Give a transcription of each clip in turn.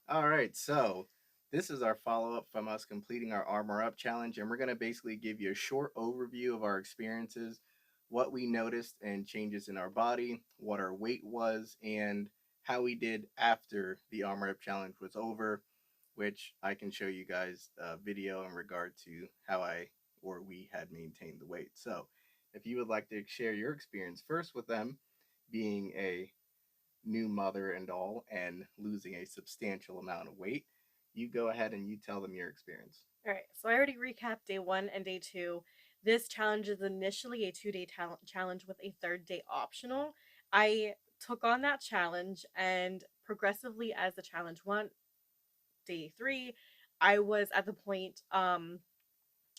All right, so this is our follow up from us completing our Armor Up challenge, and we're going to basically give you a short overview of our experiences, what we noticed and changes in our body, what our weight was, and how we did after the Armor Up challenge was over, which I can show you guys a video in regard to how I or we had maintained the weight. So, if you would like to share your experience first with them, being a new mother and all and losing a substantial amount of weight, you go ahead and you tell them your experience. All right, so I already recapped day one and day two. This challenge is initially a 2 day challenge with a third day optional. I took on that challenge, and progressively, as the challenge went, day three, I was at the point,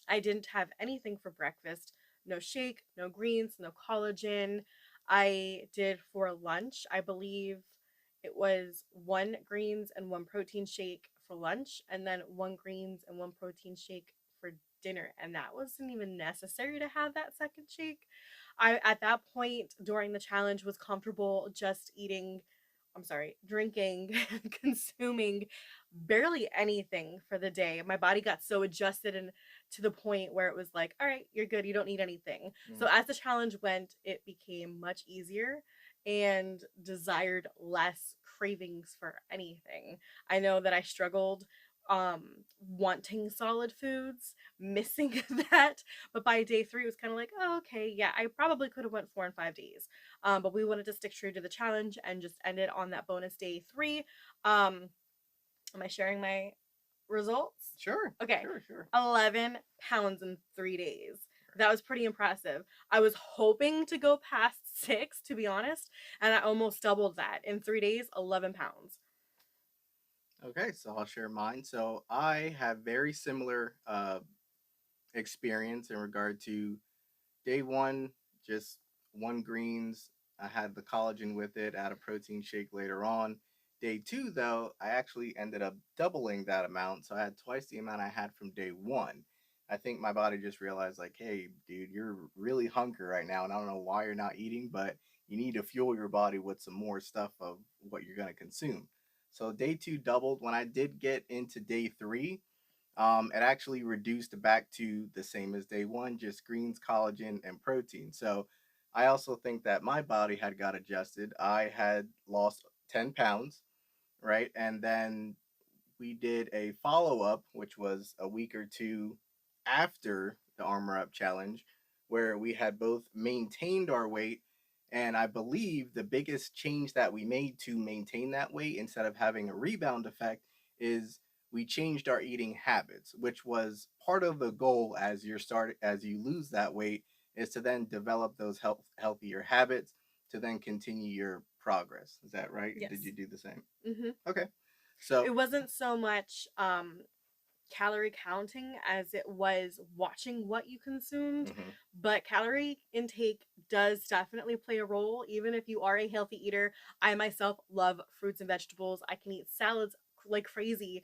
I didn't have anything for breakfast, no shake, no greens, no collagen. I did for lunch, I believe it was one greens and one protein shake for lunch, and then one greens and one protein shake for dinner. And that wasn't even necessary to have that second shake. I, at that point during the challenge, was comfortable just drinking, consuming barely anything for the day. My body got so adjusted and to the point where it was like, all right, you're good. You don't need anything. So Mm. as the challenge went, it became much easier and desired less cravings for anything. I know that I struggled um wanting solid foods, missing that, but by day 3 it was kind of like, oh, okay, yeah, I probably could have went 4 and 5 days, but we wanted to stick true to the challenge and just end it on that bonus day 3. Am I sharing my results? Sure, Okay. sure, sure. 11 pounds in 3 days. That was pretty impressive. I was hoping to go past 6, to be honest, and I almost doubled that. In 3 days, 11 pounds. Okay, so I'll share mine. So I have very similar experience in regard to day one, just one greens. I had the collagen with it, add a protein shake later on. Day two, though, I actually ended up doubling that amount. So I had twice the amount I had from day one. I think my body just realized, like, hey, dude, you're really hungry right now. And I don't know why you're not eating, but you need to fuel your body with some more stuff of what you're going to consume. So day two doubled. When I did get into day three, it actually reduced back to the same as day one, just greens, collagen, and protein. So I also think that my body had got adjusted. I had lost 10 pounds, right? And then we did a follow up, which was a week or two after the Armor Up challenge, where we had both maintained our weight. And I believe the biggest change that we made to maintain that weight instead of having a rebound effect is we changed our eating habits, which was part of the goal as you lose that weight is to then develop those healthier habits to then continue your progress. Is that right? Did you Yes. do the same? Mm-hmm. Okay. So It wasn't so much calorie counting as it was watching what you consumed, mhm. but calorie intake does definitely play a role, even if you are a healthy eater. I myself love fruits and vegetables. I can eat salads like crazy,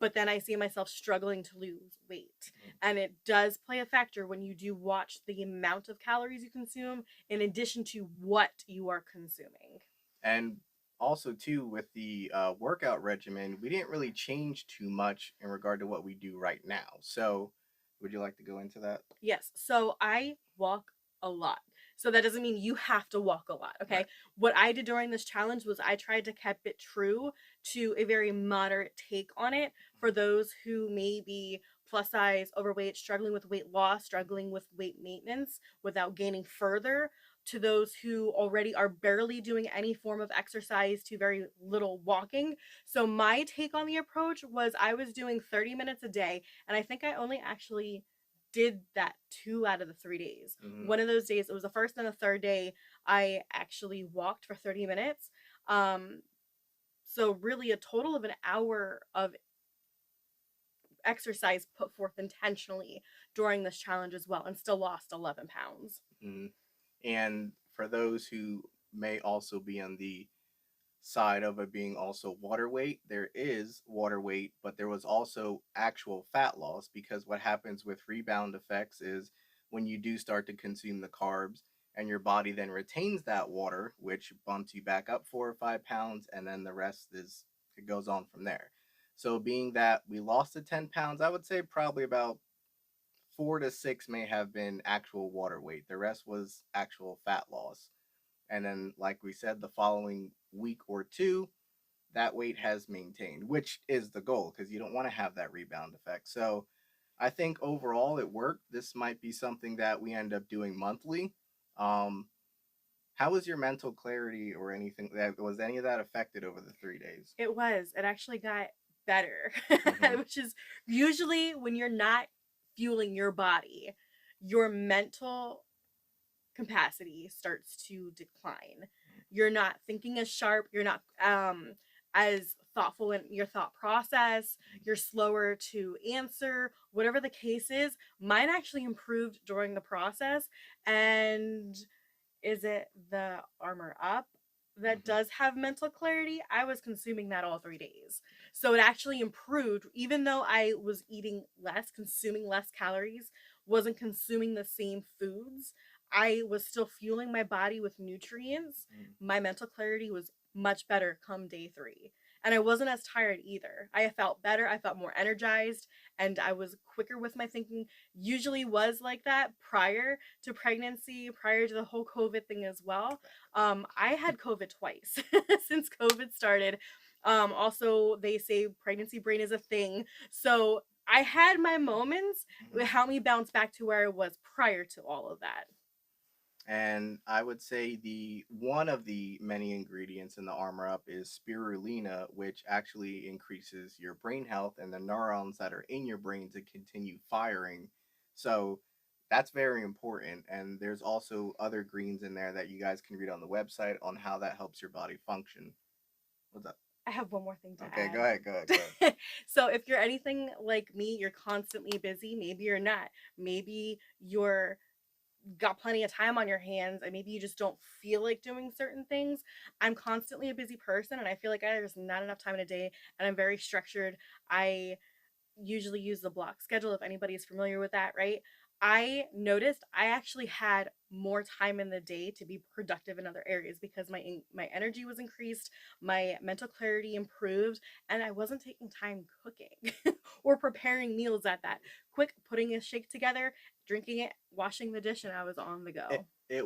but then I see myself struggling to lose weight. And it does play a factor when you do watch the amount of calories you consume in addition to what you are consuming. And also too with the workout regimen, we didn't really change too much in regard to what we do right now. So, would you like to go into that? Yes. So I walk a lot. So that doesn't mean you have to walk a lot. Right. Okay. What I did during this challenge was I tried to keep it true to a very moderate take on it for those who may be plus size, overweight, struggling with weight loss, struggling with weight maintenance without gaining further, to those who already are barely doing any form of exercise to very little walking. So my take on the approach was I was doing 30 minutes a day, and I think I only actually did that 2 out of the 3 days. Hmm. One of those days, it was the first and the third day, I actually walked for 30 minutes. Um, so really a total of an hour of exercise put forth intentionally during this challenge as well, and still lost 11 pounds. Hmm. And for those who may also be on the side of it being also water weight, there is water weight, but there was also actual fat loss because what happens with rebound effects is when you do start to consume the carbs and your body then retains that water, which bumps you back up 4 or 5 pounds, and then the rest is It goes on from there. So, being that we lost the 10 pounds, I would say probably about 4 to 6 may have been actual water weight. The rest was actual fat loss. And then, like we said, the following week or two, that weight has maintained, which is the goal because you don't want to have that rebound effect. So, I think overall it worked. This might be something that we end up doing monthly. Um, how was your mental clarity or anything that was any of that affected over the 3 days? It was. It actually got better, Mm-hmm. which is usually when you're not fueling your body, your mental capacity starts to decline. You're not thinking as sharp, you're not as thoughtful in your thought process, you're slower to answer, whatever the case is. Mine actually improved during the process. And is it the Armor Up that Mm-hmm. does have mental clarity? I was consuming that all 3 days. So it actually improved, even though I was eating less, consuming less calories, wasn't consuming the same foods. I was still fueling my body with nutrients. My mental clarity was much better come day 3. And I wasn't as tired either. I felt better. I felt more energized and I was quicker with my thinking. Usually was like that prior to pregnancy, prior to the whole COVID thing as well. I had COVID twice since COVID started. Also, they say pregnancy brain is a thing. So I had my moments. It Mm-hmm. helped me bounce back to where I was prior to all of that. And I would say the one of the many ingredients in the Armor Up is spirulina, which actually increases your brain health and the neurons that are in your brain to continue firing. So that's very important. And there's also other greens in there that you guys can read on the website on how that helps your body function. What's up? I have one more thing to Okay, go add. ahead, go ahead, go ahead. So, if you're anything like me, you're constantly busy. Maybe you're not. Maybe you're got plenty of time on your hands and maybe you just don't feel like doing certain things. I'm constantly a busy person and I feel like there's not enough time in a day and I'm very structured. I usually use the block schedule if anybody is familiar with that, right? I noticed I actually had more time in the day to be productive in other areas because my energy was increased, my mental clarity improved, and I wasn't taking time cooking or preparing meals at that. Quick putting a shake together, drinking it, washing the dish, and I was on the It, go. it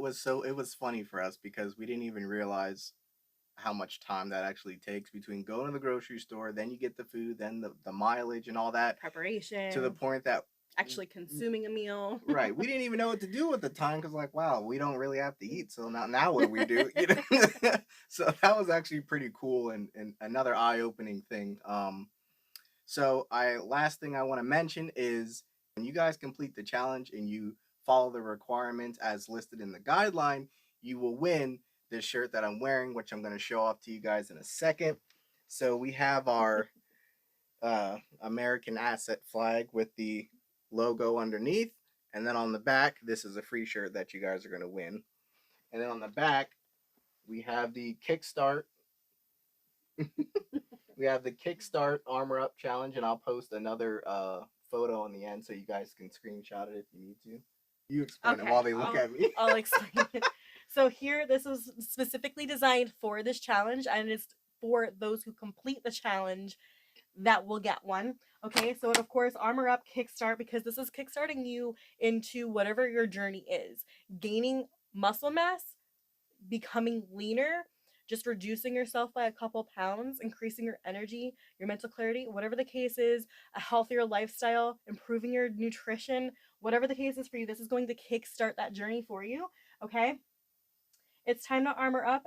was funny for us because we didn't even realize how much time that actually takes between going to the grocery store, then you get the food, then the mileage and all that, to the Preparation, point that actually consuming a meal. right, we didn't even know what to do with the time because like wow, we don't really have to eat, so now what do we do, you know? So that was actually pretty cool and another eye-opening thing. So I last thing I want to mention is when you guys complete the challenge and you follow the requirements as listed in the guideline, you will win this shirt that I'm wearing, which I'm going to show off to you guys in a second. So we have our American Asset flag with the logo underneath, and then on the back, this is a free shirt that you guys are going to win. And then on the back, we have the Kickstart. We have the Kickstart Armor Up challenge, and I'll post another photo on the end so you guys can screenshot it if you need to. You explain it while Okay, they look I'll at me. I'll explain it. So here, this was specifically designed for this challenge, and it's for those who complete the challenge that will get one. Okay, so of course, Armor Up Kickstart because this is kickstarting you into whatever your journey is, gaining muscle mass, becoming leaner, just reducing yourself by a couple pounds, increasing your energy, your mental clarity, whatever the case is, a healthier lifestyle, improving your nutrition, whatever the case is for you, this is going to kickstart that journey for you. Okay? It's time to armor up,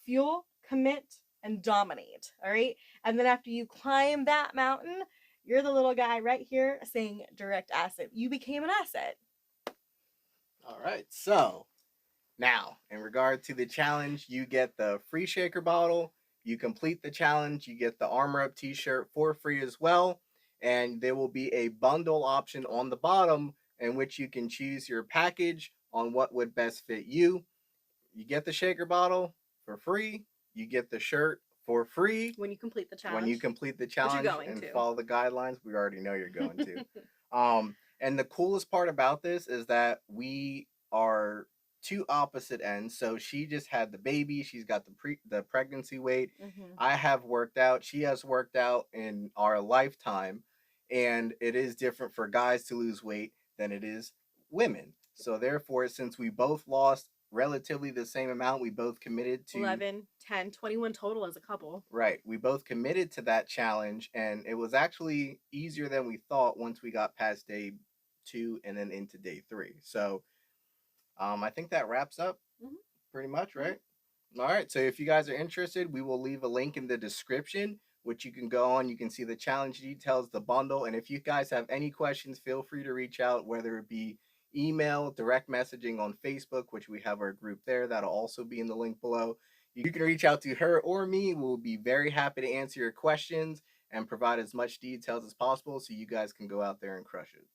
fuel, commit, and dominate. All right? And then after you climb that mountain, you're the little guy right here saying direct asset. You became an asset. All right, so now, in regard to the challenge, you get the free shaker bottle. You complete the challenge, you get the Armor Up t shirt for free as well. And there will be a bundle option on the bottom in which you can choose your package on what would best fit you. You get the shaker bottle for free, you get the shirt for free When you complete the when you challenge, complete the which you're challenge going and to. follow the guidelines. We already know you're going to. And the coolest part about this is that we are two opposite ends. So she just had the baby. She's got the pregnancy weight. Hmm. I have worked out. She has worked out in our lifetime, and it is different for guys to lose weight than it is women. So therefore, since we both lost relatively the same amount, we both committed to 11, 10, 21 total as a couple. right. We both committed to that challenge, and it was actually easier than we thought once we got past day 2 and then into day 3. So I think that wraps up Hmm. pretty much, Hmm. right? All right. So if you guys are interested, we will leave a link in the description, which you can go on. You can see the challenge details, the bundle. And if you guys have any questions, feel free to reach out, whether it be email, direct messaging on Facebook, which we have our group there. That'll also be in the link below. You can reach out to her or me. We'll be very happy to answer your questions and provide as much details as possible so you guys can go out there and crush it.